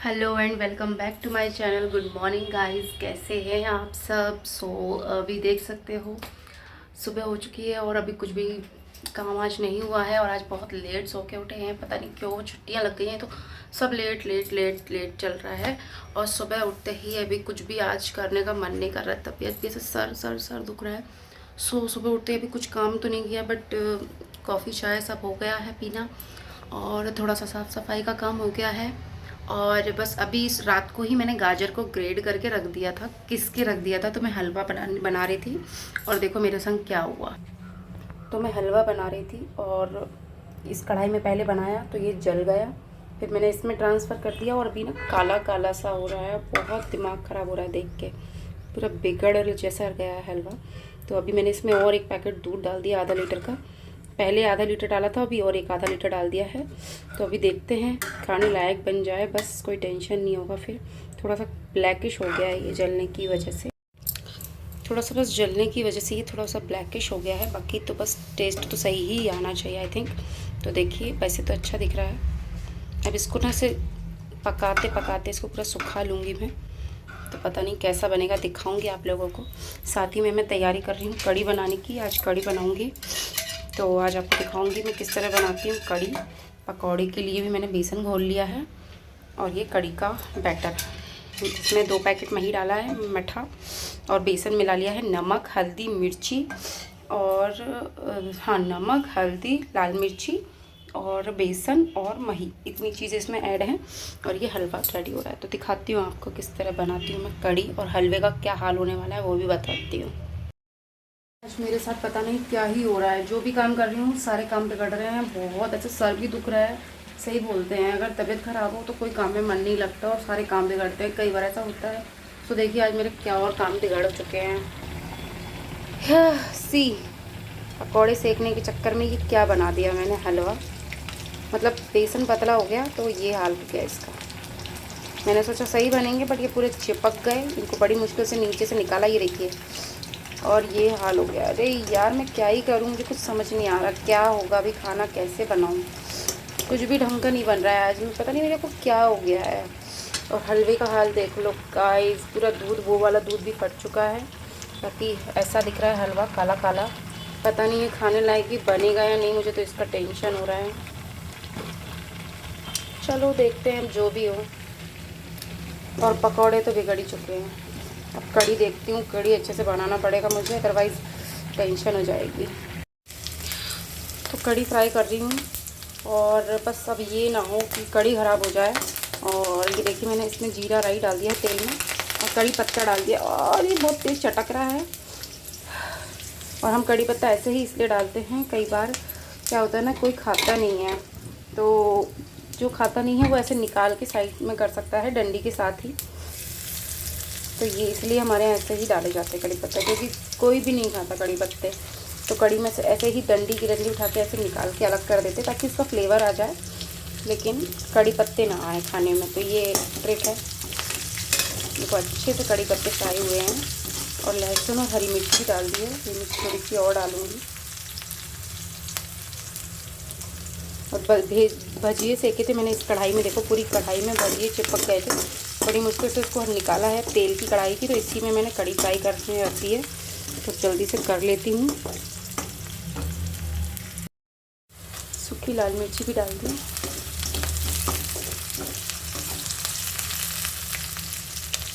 Hello and welcome back to my channel. Good morning guys, कैसे हैं आप सब। अभी देख सकते हो सुबह हो चुकी है और अभी कुछ भी काम आज नहीं हुआ है। और आज बहुत लेट सो के उठे हैं, पता नहीं क्यों, छुट्टियां लग गई हैं तो सब लेट लेट लेट लेट चल रहा है। और सुबह उठते ही अभी कुछ भी आज करने का मन नहीं कर रहा है, तबीयत भी ऐसे सर सर सर दुख रहा है। सुबह उठते ही अभी कुछ काम तो नहीं किया, बट कॉफ़ी चाय सब हो गया है पीना, और थोड़ा सा साफ़ सफाई का काम हो गया है। और बस अभी इस रात को ही मैंने गाजर को ग्रेड करके रख दिया था, किस के रख दिया था, तो मैं हलवा बना रही थी। और देखो मेरे संग क्या हुआ। तो मैं हलवा बना रही थी और इस कढ़ाई में पहले बनाया तो ये जल गया, फिर मैंने इसमें ट्रांसफ़र कर दिया और अभी ना काला काला सा हो रहा है। बहुत दिमाग ख़राब हो रहा है देख के, पूरा बिगड़ जैसा गया है हलवा। तो अभी मैंने इसमें और एक पैकेट दूध डाल दिया, आधा लीटर का। पहले आधा लीटर डाला था, अभी और एक आधा लीटर डाल दिया है। तो अभी देखते हैं खाने लायक बन जाए, बस कोई टेंशन नहीं होगा। फिर थोड़ा सा ब्लैकिश हो गया है ये जलने की वजह से, थोड़ा सा बस जलने की वजह से ये थोड़ा सा ब्लैकिश हो गया है। बाकी तो बस टेस्ट तो सही ही आना चाहिए आई थिंक। तो देखिए वैसे तो अच्छा दिख रहा है। अब इसको ना से पकाते पकाते इसको पूरा सुखा लूँगी मैं, तो पता नहीं कैसा बनेगा, दिखाऊंगी आप लोगों को। साथ ही में मैं तैयारी कर रही हूँ कढ़ी बनाने की, आज कढ़ी बनाऊंगी। तो आज आपको दिखाऊंगी मैं किस तरह बनाती हूँ कढ़ी। पकौड़े के लिए भी मैंने बेसन घोल लिया है और ये कढ़ी का बैटर, इसमें 2 पैकेट मही डाला है मठा, और बेसन मिला लिया है, नमक हल्दी मिर्ची और हाँ नमक हल्दी लाल मिर्ची और बेसन और मही, इतनी चीज़ें इसमें ऐड हैं। और ये हलवा रेडी हो रहा है। तो दिखाती हूँ आपको किस तरह बनाती हूँ मैं कढ़ी, और हलवे का क्या हाल होने वाला है वो भी बताती हूँ। आज मेरे साथ पता नहीं क्या ही हो रहा है, जो भी काम कर रही हूँ सारे काम बिगड़ रहे हैं। बहुत अच्छा, सर भी दुख रहा है। सही बोलते हैं, अगर तबीयत ख़राब हो तो कोई काम में मन नहीं लगता और सारे काम बिगड़ते हैं, कई बार ऐसा होता है। तो देखिए आज मेरे क्या और काम बिगड़ चुके हैं। सी पकौड़े सेकने के चक्कर में ये क्या बना दिया मैंने हलवा, मतलब बेसन पतला हो गया तो ये हाल हो गया इसका। मैंने सोचा सही बनेंगे बट ये पूरे चिपक गए, इनको बड़ी मुश्किल से नीचे से निकाला, ये देखिए, और ये हाल हो गया। अरे यार मैं क्या ही करूँ, मुझे कुछ समझ नहीं आ रहा क्या होगा, अभी खाना कैसे बनाऊँ। कुछ भी ढंग का नहीं बन रहा है आज में, पता नहीं मेरे को क्या हो गया है। और हलवे का हाल देख लो गाइस, पूरा दूध, वो वाला दूध भी फट चुका है। बाकी ऐसा दिख रहा है हलवा काला काला, पता नहीं ये खाने लायक भी बनेगा या नहीं, मुझे तो इसका टेंशन हो रहा है। चलो देखते हैं जो भी हो। और पकौड़े तो बिगड़ ही चुके हैं। अब कढ़ी देखती हूँ, कढ़ी अच्छे से बनाना पड़ेगा मुझे, अदरवाइज़ टेंशन हो जाएगी। तो कढ़ी फ्राई कर रही हूँ और बस अब ये ना हो कि कढ़ी ख़राब हो जाए। और ये देखिए मैंने इसमें जीरा राई डाल दिया तेल में, और कढ़ी पत्ता डाल दिया, और ये बहुत तेज़ चटक रहा है। और हम कढ़ी पत्ता ऐसे ही इसलिए डालते हैं, कई बार क्या होता है ना, कोई खाता नहीं है तो जो खाता नहीं है वो ऐसे निकाल के साइड में कर सकता है डंडी के साथ ही। तो ये इसलिए हमारे यहाँ ऐसे ही डाले जाते हैं कड़ी पत्ते, क्योंकि कोई भी नहीं खाता कड़ी पत्ते। तो कड़ी में से ऐसे ही डंडी की डंडी उठा के ऐसे निकाल के अलग कर देते ताकि इसका फ्लेवर आ जाए, लेकिन कड़ी पत्ते ना आए खाने में। तो ये ट्रिक है। देखो अच्छे से कड़ी पत्ते फ्राई हुए हैं, और लहसुन और हरी मिर्ची डाल दी है, ये मिर्ची थोड़ी सी और डालूँगी। और भजिए सेके थे मैंने इस कढ़ाई में, देखो पूरी कढ़ाई में भजिए चिपक गए थे, बड़ी मुश्किल से इसको निकाला है तेल की कढ़ाई की। तो इसी में मैंने कढ़ी फ्राई करने रखी है, तो जल्दी से कर लेती हूँ। सूखी लाल मिर्ची भी डाल दी,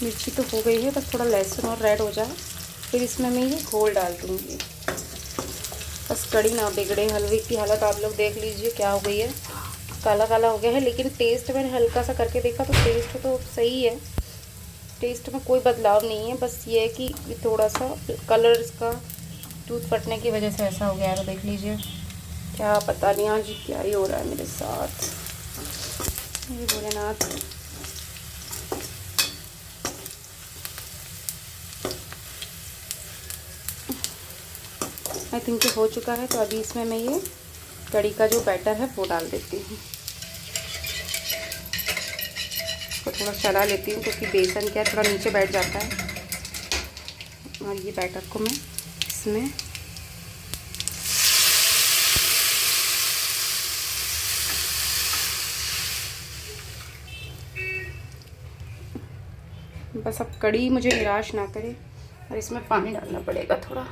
मिर्ची तो हो गई है, बस थोड़ा लहसुन और रेड हो जाए फिर इसमें मैं ये घोल डाल दूँगी। बस कढ़ी ना बिगड़े। हलवे की हालत आप लोग देख लीजिए क्या हो गई है, काला काला हो गया है। लेकिन टेस्ट मैंने हल्का सा करके देखा तो टेस्ट तो सही है, टेस्ट में कोई बदलाव नहीं है। बस ये है कि थोड़ा सा कलर इसका दूध फटने की वजह से ऐसा हो गया है। तो देख लीजिए, क्या पता नहीं आज क्या ही हो रहा है मेरे साथ, ये भोलेनाथ। आई थिंक हो चुका है। तो अभी इसमें मैं ये कढ़ी का जो बैटर है वो डाल देती हूँ, इसको थोड़ा चला लेती हूँ क्योंकि बेसन क्या थोड़ा नीचे बैठ जाता है। और ये बैटर को मैं इसमें बस अब कड़ी मुझे निराश ना करे और इसमें पानी डालना पड़ेगा थोड़ा।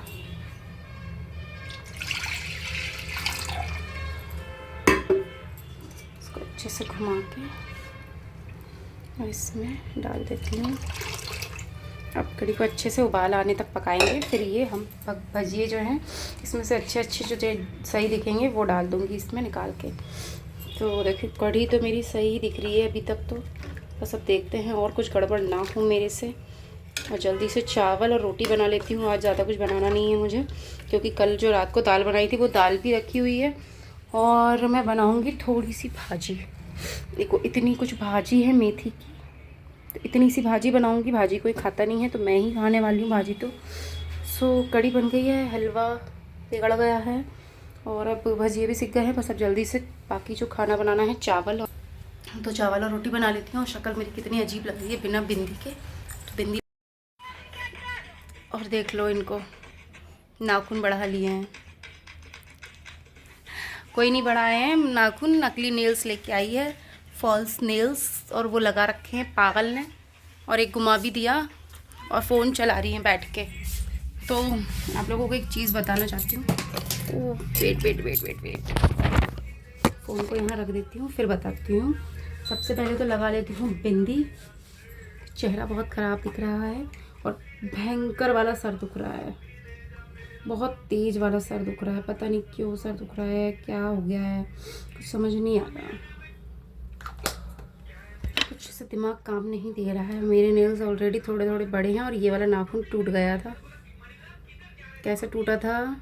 इसको अच्छे से घुमा के और इसमें डाल देती हूँ। अब कड़ी को अच्छे से उबाल आने तक पकाएंगे, फिर ये हम भजिए जो हैं इसमें से अच्छे अच्छे जो सही दिखेंगे वो डाल दूँगी इसमें निकाल के। तो देखिए कड़ी तो मेरी सही दिख रही है अभी तक तो, बस अब देखते हैं और कुछ गड़बड़ ना हो मेरे से। और जल्दी से चावल और रोटी बना लेती हूँ। आज ज़्यादा कुछ बनाना नहीं है मुझे, क्योंकि कल जो रात को दाल बनाई थी वो दाल भी रखी हुई है। और मैं बनाऊँगी थोड़ी सी भाजी। देखो इतनी कुछ भाजी है मेथी की, तो इतनी सी भाजी बनाऊंगी। भाजी कोई खाता नहीं है तो मैं ही खाने वाली हूँ भाजी तो। सो कड़ी बन गई है, हलवा पिघल गया है और अब भजिए भी सीख गए हैं। बस अब जल्दी से बाकी जो खाना बनाना है चावल और, तो चावल और रोटी बना लेती हूँ। और शक्ल मेरी कितनी अजीब लग रही है बिना बिंदी के, तो बिंदी। और देख लो इनको, नाखून बढ़ा लिए हैं। कोई नहीं बढ़ाए हैं नाखून, नकली नेल्स लेके आई है, फॉल्स नेल्स, और वो लगा रखे हैं पागल ने। और एक घुमा भी दिया और फ़ोन चला रही हैं बैठ के। तो आप लोगों को एक चीज़ बताना चाहती हूँ। Oh wait wait wait wait wait, phone को यहाँ रख देती हूँ फिर बताती हूँ। सबसे पहले तो लगा लेती हूँ बिंदी। चेहरा बहुत ख़राब दिख रहा है और भयंकर वाला सर दुख रहा है, बहुत तेज़ वाला सर दुख रहा है। पता नहीं क्यों सर दुख रहा है, क्या हो गया है कुछ समझ नहीं आ रहा, कुछ से दिमाग काम नहीं दे रहा है। मेरे नेल्स ऑलरेडी थोड़े थोड़े बड़े हैं और ये वाला नाखून टूट गया था। कैसे टूटा था,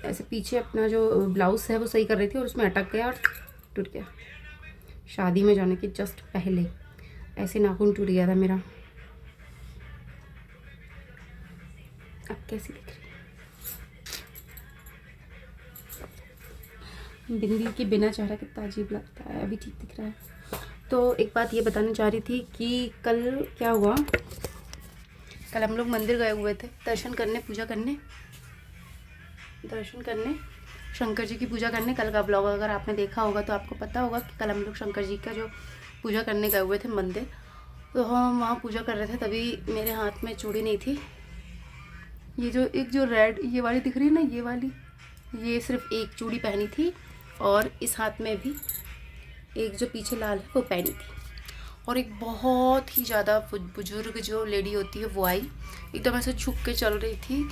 ऐसे पीछे अपना जो ब्लाउज़ है वो सही कर रही थी और उसमें अटक गया और टूट गया। शादी में जाने के जस्ट पहले ऐसे नाखून टूट गया था मेरा। अब कैसी दिख रही है बिंदी के बिना, चेहरा कितना अजीब लगता है। अभी ठीक दिख रहा है। तो एक बात ये बताना चाह रही थी कि कल क्या हुआ। कल हम लोग मंदिर गए हुए थे दर्शन करने, पूजा करने, शंकर जी की पूजा करने। कल का ब्लॉग अगर आपने देखा होगा तो आपको पता होगा कि कल हम लोग शंकर जी का जो पूजा करने गए हुए थे मंदिर। तो हम वहाँ पूजा कर रहे थे, तभी मेरे हाथ में चूड़ी नहीं थी। ये जो एक जो रेड ये वाली दिख रही है ना, ये वाली, ये सिर्फ एक चूड़ी पहनी थी और इस हाथ में भी एक जो पीछे लाल है वो पहनी थी। और एक बहुत ही ज़्यादा बुजुर्ग जो लेडी होती है वो आई, एकदम ऐसे झुक के चल रही थी।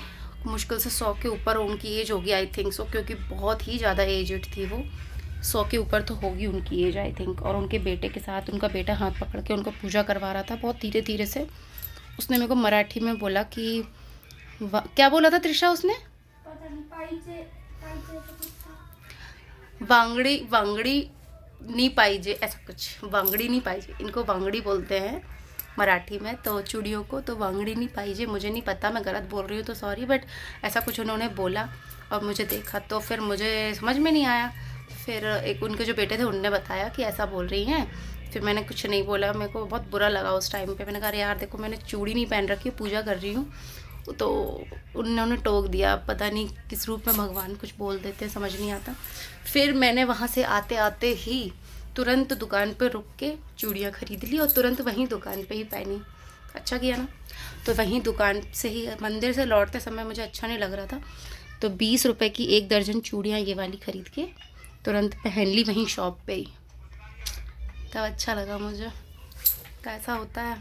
मुश्किल से 100 के ऊपर उनकी एज होगी आई थिंक सो, क्योंकि बहुत ही ज़्यादा एजड थी वो। 100 के ऊपर तो होगी उनकी एज आई थिंक। और उनके बेटे के साथ उनका बेटा हाथ पकड़ के उनको पूजा करवा रहा था बहुत धीरे धीरे से। उसने मेरे को मराठी में बोला कि क्या बोला था त्रिशा उसने, वांगड़ी वांगड़ी नहीं पाइजे, ऐसा कुछ, वांगड़ी नहीं पाइजे, इनको वांगड़ी बोलते हैं मराठी में तो चूड़ियों को, तो वांगड़ी नहीं पाइजे। मुझे नहीं पता, मैं गलत बोल रही हूँ तो सॉरी, बट ऐसा कुछ उन्होंने बोला और मुझे देखा तो फिर मुझे समझ में नहीं आया। फिर एक उनके जो बेटे थे उनने बताया कि ऐसा बोल रही हैं। फिर मैंने कुछ नहीं बोला, मेरे को बहुत बुरा लगा उस टाइम पे। मैंने कहा यार देखो मैंने चूड़ी नहीं पहन रखी, पूजा कर रही हूँ। तो उन्होंने टोक दिया, पता नहीं किस रूप में भगवान कुछ बोल देते हैं, समझ नहीं आता। फिर मैंने वहाँ से आते आते ही तुरंत दुकान पर रुक के चूड़ियाँ ख़रीद ली और तुरंत वहीं दुकान पे ही पहनी। अच्छा किया ना। तो वहीं दुकान से ही, मंदिर से लौटते समय मुझे अच्छा नहीं लग रहा था तो 20 रुपए की 1 दर्जन चूड़ियाँ ये वाली ख़रीद के तुरंत पहन ली वहीं शॉप पे ही। तब अच्छा लगा मुझे, कैसा होता है।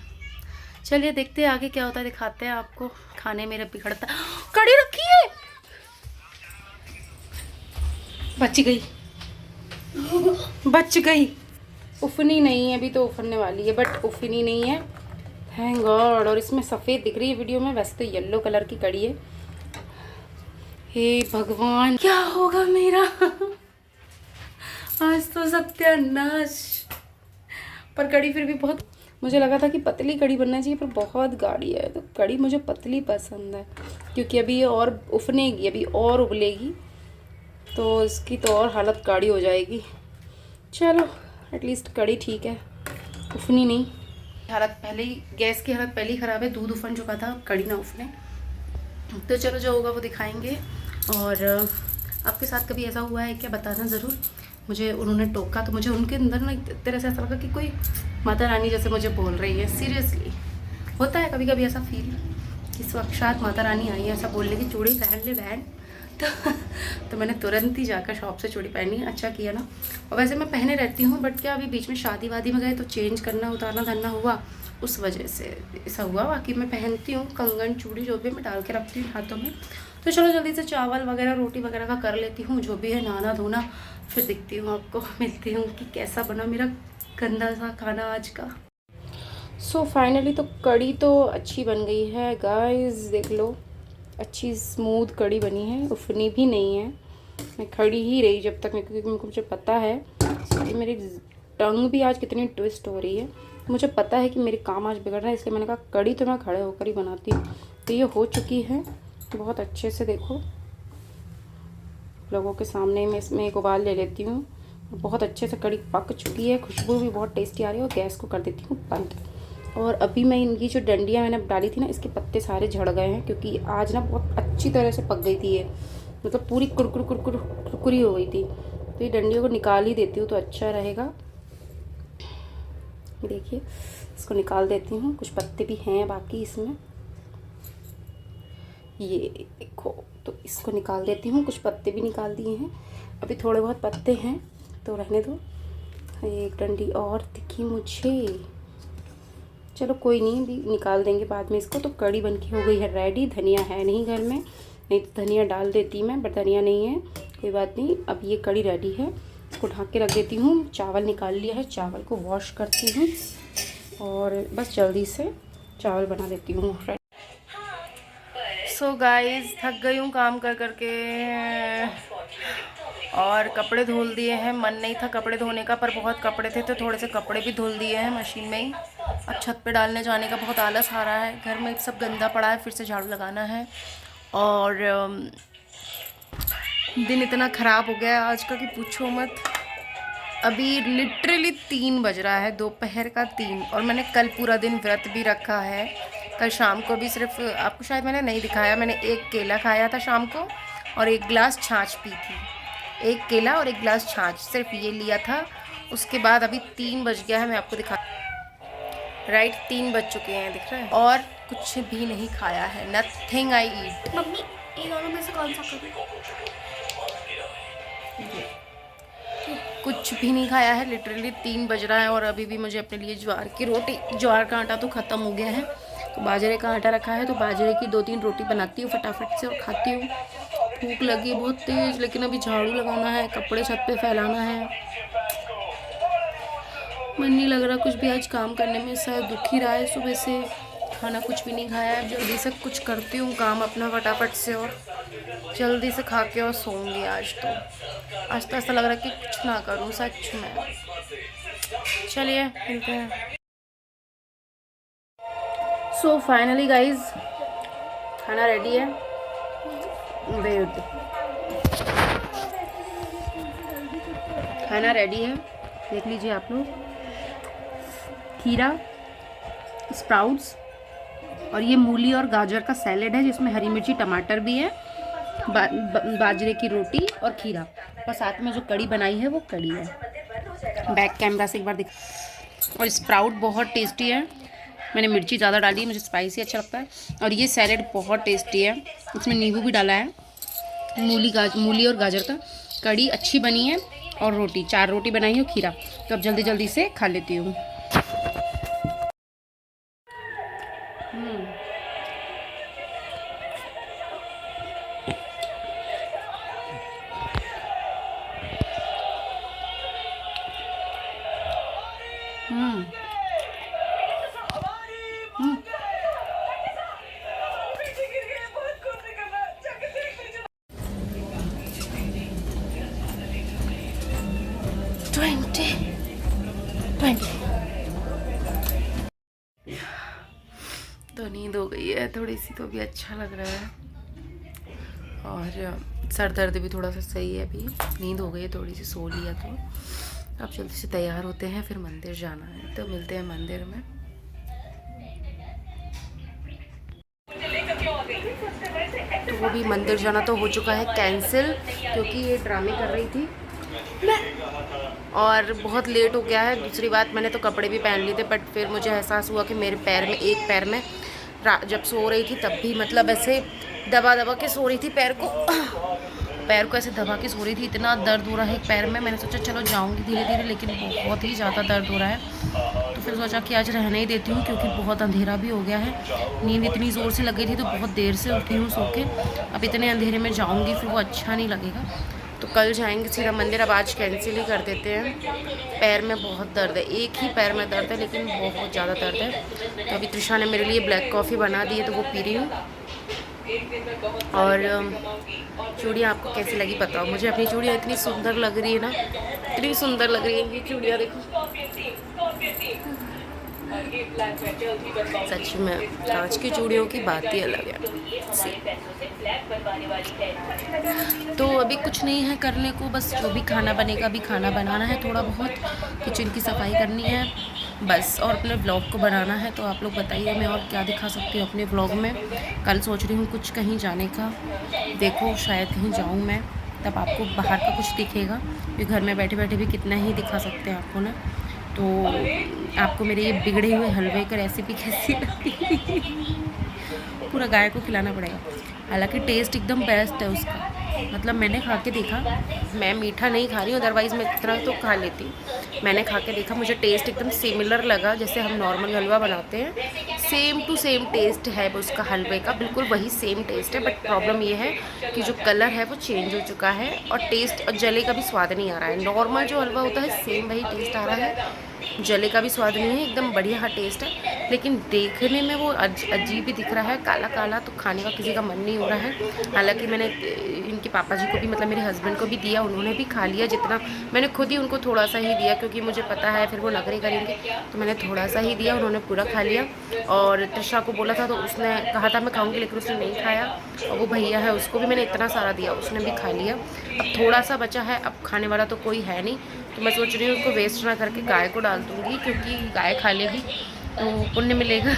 चलिए देखते हैं आगे क्या होता है, दिखाते हैं आपको। खाने मेरे बिगड़ता, कड़ी रखी है, बच गई। उफनी नहीं है अभी तो, उफनने वाली है बट उफनी नहीं है, थैंक गॉड। और इसमें सफ़ेद दिख रही है वीडियो में, वैसे तो येलो कलर की कड़ी है। हे भगवान क्या होगा मेरा आज तो सत्यानाश। पर कड़ी फिर भी बहुत, मुझे लगा था कि पतली कड़ी बनना चाहिए पर बहुत गाढ़ी है, तो कड़ी मुझे पतली पसंद है क्योंकि अभी ये और उफनेगी, अभी और उबलेगी तो इसकी तो और हालत गाढ़ी हो जाएगी। चलो एटलीस्ट कड़ी ठीक है, उफनी नहीं। हालत पहले ही, गैस की हालत पहले ही ख़राब है, दूध उफन चुका था, कड़ी ना उफने। तो चलो जो होगा वो दिखाएंगे। और आपके साथ कभी ऐसा हुआ है क्या, बताना ज़रूर मुझे। उन्होंने टोका तो मुझे उनके अंदर ना एक तरह से ऐसा लगा कि कोई माता रानी जैसे मुझे बोल रही है, सीरियसली। होता है कभी कभी ऐसा फील कि साक्षात माता रानी आई है ऐसा बोलने की, चूड़ी पहन ले बहन। तो मैंने तुरंत ही जाकर शॉप से चूड़ी पहनी, अच्छा किया ना। और वैसे मैं पहने रहती हूँ, बट क्या अभी बीच में शादी वादी में गए तो चेंज करना उतारना धरना हुआ, उस वजह से ऐसा हुआ। बाकी मैं पहनती हूँ कंगन चूड़ी जो भी मैं डाल के रखती हूँ हाथों में। तो चलो जल्दी से चावल वगैरह रोटी वगैरह का कर लेती हूँ, जो भी है नहाना धोना, फिर दिखती हूँ आपको, मिलती हूँ कि कैसा बना मेरा गंदा सा खाना आज का। सो फाइनली तो कड़ी तो अच्छी बन गई है गाइस, देख लो अच्छी स्मूथ कड़ी बनी है, उफनी भी नहीं है। मैं खड़ी ही रही जब तक, क्योंकि मुझे पता है कि मेरी टंग भी आज कितनी ट्विस्ट हो रही है। मुझे पता है कि मेरे काम आज बिगड़ रहा है, इसलिए मैंने कहा कड़ी तो मैं खड़े होकर ही बनाती हूँ। तो ये हो चुकी है बहुत अच्छे से, देखो लोगों के सामने मैं इसमें एक उबाल ले लेती हूँ। बहुत अच्छे से कड़ी पक चुकी है, खुशबू भी बहुत टेस्टी आ रही है। और गैस को कर देती हूँ बंद। और अभी मैं इनकी जो डंडियाँ मैंने डाली थी ना, इसके पत्ते सारे झड़ गए हैं, क्योंकि आज ना बहुत अच्छी तरह से पक गई थी ये, मतलब पूरी कुरकुरी हो गई थी। तो ये डंडियों को निकाल ही देती हूँ तो अच्छा रहेगा। देखिए इसको निकाल देती हूँ, कुछ पत्ते भी हैं बाकी इसमें, ये देखो। तो इसको निकाल देती हूँ, कुछ पत्ते भी निकाल दिए हैं, अभी थोड़े बहुत पत्ते हैं तो रहने दो। एक डंडी और दिखी मुझे, चलो कोई नहीं, भी निकाल देंगे बाद में इसको। तो कड़ी बनके हो गई है रेडी। धनिया है नहीं घर में, नहीं तो धनिया डाल देती मैं, बट धनिया नहीं है, कोई बात नहीं। अब ये कड़ी रेडी है, इसको ढक के रख देती हूँ। चावल निकाल लिया है, चावल को वॉश करती हूँ और बस जल्दी से चावल बना देती हूँ। सो गाइस थक गई हूँ काम कर करके, और कपड़े धुल दिए हैं। मन नहीं था कपड़े धोने का, पर बहुत कपड़े थे तो थोड़े से कपड़े भी धुल दिए हैं मशीन में ही। अब छत पे डालने जाने का बहुत आलस आ रहा है, घर में सब गंदा पड़ा है, फिर से झाड़ू लगाना है। और दिन इतना ख़राब हो गया है आज का कि पूछो मत। अभी लिटरली 3 बज रहा है, दोपहर का 3, और मैंने कल पूरा दिन व्रत भी रखा है। कल शाम को भी सिर्फ, आपको शायद मैंने नहीं दिखाया, मैंने एक केला खाया था शाम को और 1 गिलास छाछ पी थी। 1 केला और 1 गिलास छाछ, सिर्फ ये लिया था। उसके बाद अभी 3 बज गया है, मैं आपको दिखा, राइट 3 बज चुके हैं, दिख रहा है। और कुछ भी नहीं खाया है, नथिंग आई ईट। मम्मी इन दोनों में से कौन सा करूं? कुछ भी नहीं खाया है, लिटरली 3 बज रहा है। और अभी भी मुझे अपने लिए ज्वार की रोटी, ज्वार का आटा तो ख़त्म हो गया है, तो बाजरे का आटा रखा है, तो बाजरे की 2-3 रोटी बनाती हूँ फटाफट से और खाती हूँ। भूख लगी बहुत तेज़, लेकिन अभी झाड़ू लगाना है, कपड़े छत पे फैलाना है, मन नहीं लग रहा कुछ भी आज काम करने में, सर दुख ही रहा है सुबह से, खाना कुछ भी नहीं खाया है। जल्दी से कुछ करती हूँ काम अपना फटाफट से, और जल्दी से खा के और सोऊंगी। आज तो ऐसा लग रहा है कि कुछ ना करूँ सच में। चलिए मिलते हैं। सो फाइनली गाइज खाना रेडी है, वेट, खाना रेडी है, देख लीजिए आप लोग। खीरा, स्प्राउट्स, और ये मूली और गाजर का सैलेड है, जिसमें हरी मिर्ची टमाटर भी है, बाजरे की रोटी और खीरा, और साथ में जो कड़ी बनाई है वो कड़ी है। बैक कैमरा से एक बार दिख। और स्प्राउट बहुत टेस्टी है, मैंने मिर्ची ज़्यादा डाली है, मुझे स्पाइसी अच्छा लगता है। और ये सैलेड बहुत टेस्टी है, इसमें नींबू भी डाला है। मूली और गाजर का कड़ी अच्छी बनी है, और रोटी 4 रोटी बनाई है, खीरा। तो अब जल्दी जल्दी से खा लेती हूँ। तो नींद हो गई है थोड़ी सी, तो भी अच्छा लग रहा है, और सर दर्द भी थोड़ा सा सही है। अभी नींद हो गई है थोड़ी सी, सो लिया। तो अब जल्दी से तैयार होते हैं, फिर मंदिर जाना है, तो मिलते हैं मंदिर में। तो वो भी मंदिर जाना तो हो चुका है कैंसिल, क्योंकि ये ड्रामे कर रही थी। और बहुत लेट हो गया है। दूसरी बात, मैंने तो कपड़े भी पहन लिए थे, बट फिर मुझे एहसास हुआ कि मेरे पैर में, एक पैर में जब सो रही थी तब भी मतलब ऐसे दबा दबा के सो रही थी पैर को ऐसे दबा के सो रही थी। इतना दर्द हो रहा है एक पैर में। मैंने सोचा चलो जाऊंगी धीरे धीरे, लेकिन बहुत ही ज़्यादा दर्द हो रहा है। तो फिर सोचा कि आज रहने ही देती हूँ, क्योंकि बहुत अंधेरा भी हो गया है। नींद इतनी ज़ोर से लग गई थी तो बहुत देर से उठी हूँ सो के। अब इतने अंधेरे में जाऊँगी फिर वो अच्छा नहीं लगेगा, तो कल जाएंगे सीधा मंदिर। अब आज कैंसिल ही कर देते हैं। पैर में बहुत दर्द है, एक ही पैर में दर्द है, लेकिन बहुत ज़्यादा दर्द है। तो अभी त्रिशा ने मेरे लिए ब्लैक कॉफ़ी बना दी है, तो वो पी रही हूँ। और चूड़ियाँ आपको कैसी लगी बताओ मुझे। अपनी चूड़ियाँ इतनी सुंदर लग रही है ना, इतनी सुंदर लग रही है ये चूड़ियाँ, देखो सच में कांच की चूड़ियों की बात ही अलग है। तो अभी कुछ नहीं है करने को, बस जो भी खाना बनेगा अभी खाना बनाना है, थोड़ा बहुत किचन की सफाई करनी है बस, और अपने ब्लॉग को बनाना है। तो आप लोग बताइए मैं और क्या दिखा सकती हूँ अपने ब्लॉग में। कल सोच रही हूँ कुछ कहीं जाने का, देखो शायद कहीं जाऊँ मैं, तब आपको बाहर का कुछ दिखेगा, क्योंकि घर में बैठे बैठे भी कितना ही दिखा सकते हैं आपको ना। तो आपको मेरे ये बिगड़े हुए हलवे की रेसिपी कैसी लगती पूरा गाय को खिलाना पड़ेगा। हालांकि टेस्ट एकदम बेस्ट है उसका, मतलब मैंने खा के देखा, मैं मीठा नहीं खा रही हूँ, अदरवाइज़ मैं इतना तो खा लेती। मैंने खा के देखा, मुझे टेस्ट एकदम सिमिलर लगा जैसे हम नॉर्मल हलवा बनाते हैं, सेम टू सेम टेस्ट है उसका हलवे का, बिल्कुल वही सेम टेस्ट है। बट प्रॉब्लम ये है कि जो कलर है वो चेंज हो चुका है, और टेस्ट और जले का भी स्वाद नहीं आ रहा है। नॉर्मल जो हलवा होता है सेम वही टेस्ट आ रहा है, जले का भी स्वाद नहीं है, एकदम बढ़िया टेस्ट है, लेकिन देखने में वो अजीब ही दिख रहा है, काला काला, तो खाने का किसी का मन नहीं हो रहा है। हालांकि मैंने इनके पापा जी को भी, मतलब मेरे हस्बैंड को भी दिया, उन्होंने भी खा लिया जितना, मैंने खुद ही उनको थोड़ा सा ही दिया, क्योंकि मुझे पता है फिर वो नखरे करेंगे, तो मैंने थोड़ा सा ही दिया, उन्होंने पूरा खा लिया। और त्रिशा को बोला था तो उसने कहा था मैं खाऊंगी, लेकिन उसने नहीं खाया। और वो भैया है उसको भी मैंने इतना सारा दिया, उसने भी खा लिया। अब थोड़ा सा बचा है, अब खाने वाला तो कोई है नहीं, तो मैं सोच रही हूँ उसको वेस्ट ना करके गाय को डाल दूँगी, क्योंकि गाय खा लेगी तो पुण्य मिलेगा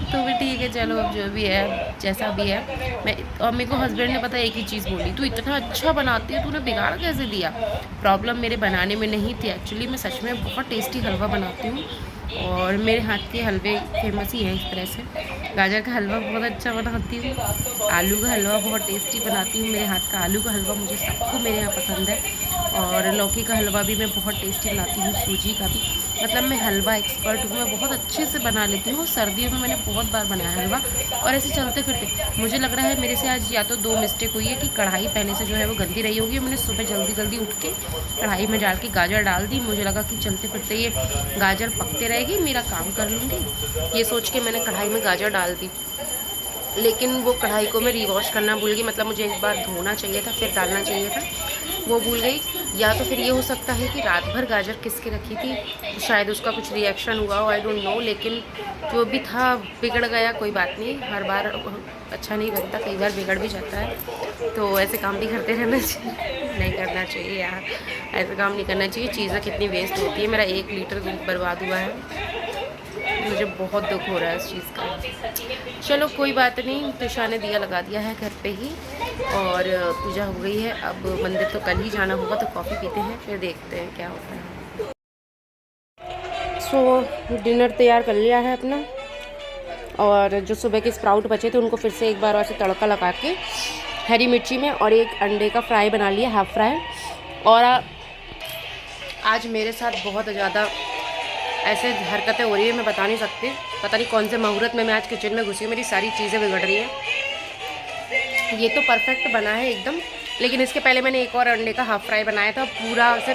तो भी ठीक है, चलो अब जो भी है जैसा भी है। मैं और मेरे को हस्बैंड ने पता एक ही चीज़ बोली, तू इतना अच्छा बनाती है, तूने बिगाड़ कैसे दिया। प्रॉब्लम मेरे बनाने में नहीं थी, एक्चुअली मैं सच में बहुत टेस्टी हलवा बनाती हूँ, और मेरे हाथ के हलवे फेमस ही हैं इस तरह से। गाजर का हलवा बहुत अच्छा बनाती हूँ, आलू का हलवा बहुत टेस्टी बनाती हूँ, मेरे हाथ का आलू का हलवा मुझे सबको मेरे यहाँ पसंद है, और लौकी का हलवा भी मैं बहुत टेस्टी बनाती हूँ, सूजी का भी। मतलब मैं हलवा एक्सपर्ट हूँ, मैं बहुत अच्छे से बना लेती हूँ। सर्दियों में मैंने बहुत बार बनाया हलवा, और ऐसे चलते फिरते मुझे लग रहा है मेरे से आज या तो 2 मिस्टेक हुई है कि कढ़ाई पहले से जो है वो गंदी रही होगी। मैंने सुबह जल्दी जल्दी उठ के कढ़ाई में डाल के गाजर डाल दी, मुझे लगा कि चलते फिरते ये गाजर पकते रहेगी, मेरा काम कर लूँगी, ये सोच के मैंने कढ़ाई में गाजर डाल दी, लेकिन वो कढ़ाई को मैं रिवॉश करना भूल गई। मतलब मुझे एक बार धोना चाहिए था फिर डालना चाहिए था, वो भूल गई। या तो फिर ये हो सकता है कि रात भर गाजर किसके रखी थी, तो शायद उसका कुछ रिएक्शन हुआ हो, आई डोंट नो। लेकिन जो भी था बिगड़ गया, कोई बात नहीं, हर बार अच्छा नहीं बनता, कई बार बिगड़ भी जाता है, तो ऐसे काम भी करते रहना चाहिए, नहीं करना चाहिए यार, ऐसे काम नहीं करना चाहिए। चीज़ें कितनी वेस्ट होती है, मेरा 1 लीटर दूध बर्बाद हुआ है, मुझे बहुत दुख हो रहा है इस चीज़ का। चलो कोई बात नहीं, त्रिशा ने दिया लगा दिया है घर पे ही, और पूजा हो गई है। अब मंदिर तो कल ही जाना होगा, तो कॉफ़ी पीते हैं फिर देखते हैं क्या होता है। सो डिनर तैयार कर लिया है अपना, और जो सुबह के स्प्राउट बचे थे उनको फिर से एक बार वैसे तड़का लगा के हरी मिर्ची में, और एक अंडे का फ्राई बना लिया, हाफ फ्राई। और आज मेरे साथ बहुत ज़्यादा ऐसे हरकतें हो रही है, मैं बता नहीं सकती, पता नहीं कौन से मुहूर्त में मैं आज किचन में घुसी हूँ, मेरी सारी चीज़ें बिगड़ रही हैं। ये तो परफेक्ट बना है एकदम, लेकिन इसके पहले मैंने एक और अंडे का हाफ फ्राई बनाया था, पूरा से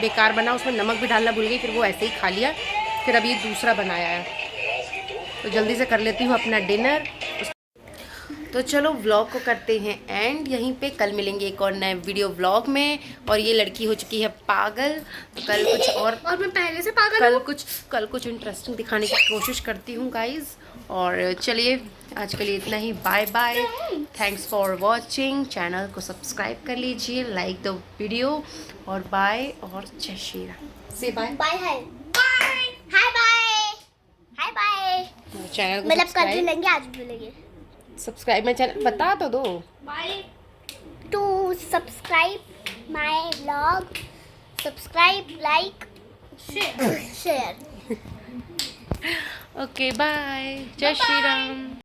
बेकार बना, उसमें नमक भी डालना भूल गई, फिर वो ऐसे ही खा लिया। फिर अभी दूसरा बनाया है, तो जल्दी से कर लेती हूँ अपना डिनर। तो चलो व्लॉग को करते हैं एंड यहीं पे, कल मिलेंगे एक और नए वीडियो व्लॉग में। और ये लड़की हो चुकी है पागल, तो कल कुछ और मैं पहले से पागल कल कुछ इंटरेस्टिंग दिखाने की कोशिश करती हूँ गाइज। और चलिए आज के लिए इतना ही, bye bye, thanks for watching, channel को सब्सक्राइब कर लीजिए, लाइक द वीडियो, और बाय, और जय श्री राम से बाय बाय है, hi bye, hi bye. Channel को मतलब कल मिलेंगे, आज मिलेंगे, सब्सक्राइब माय चैनल, बता तो दो, to subscribe my vlog, subscribe, like, share. Okay bye, जय श्री राम।